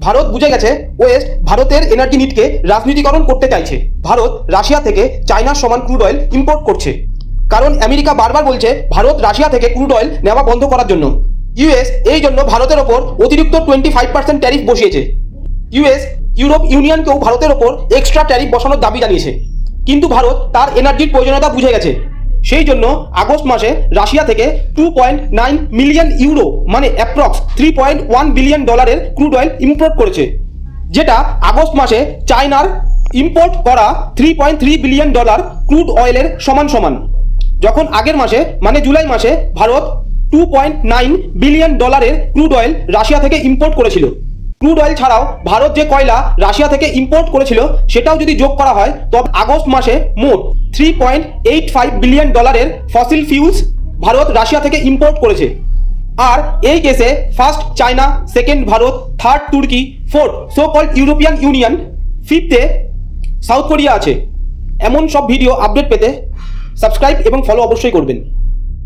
ভারত বুঝে গেছে ওয়েস্ট ভারতের এনার্জি নিডকে রাজনীতিকরণ করতে চাইছে। ভারত রাশিয়া থেকে চায়নার সমান ক্রুড অয়েল ইম্পোর্ট করছে, কারণ আমেরিকা বারবার বলছে ভারত রাশিয়া থেকে ক্রুড অয়েল নেওয়া বন্ধ করার জন্য। ইউএস এই জন্য ভারতের ওপর অতিরিক্ত 25% ট্যারিফ বসিয়েছে। ইউএস ইউরোপ ইউনিয়নকেও ভারতের ওপর এক্সট্রা ট্যারিফ বসানোর দাবি জানিয়েছে, কিন্তু ভারত তার এনার্জির প্রয়োজনীয়তা বুঝে গেছে। সেই জন্য আগস্ট মাসে রাশিয়া থেকে 2.9 মিলিয়ন ইউরো মানে approx $3.1 billion crude oil import করেছে, যেটা আগস্ট মাসে চায়নার ইম্পোর্ট করা $3.3 বিলিয়ন ক্রুড অয়েলের সমান। যখন আগের মাসে মানে জুলাই মাসে Bharat 2.9 billion crude oil Russia থেকে ইম্পোর্ট করেছিল। ক্রুড অয়েল ছাড়াও ভারত যে কয়লা রাশিয়া থেকে ইম্পোর্ট করেছিল সেটাও যদি যোগ করা হয় তবে আগস্ট মাসে মোট $3.85 billion fossil fuels Bharat Russia থেকে ইম্পোর্ট করেছে। আর এই কেসে first China, second Bharat, third Turkey, fourth so called European union, ফিফথে সাউথ কোরিয়া আছে। এমন সব ভিডিও আপডেট পেতে সাবস্ক্রাইব এবং ফলো অবশ্যই করবেন।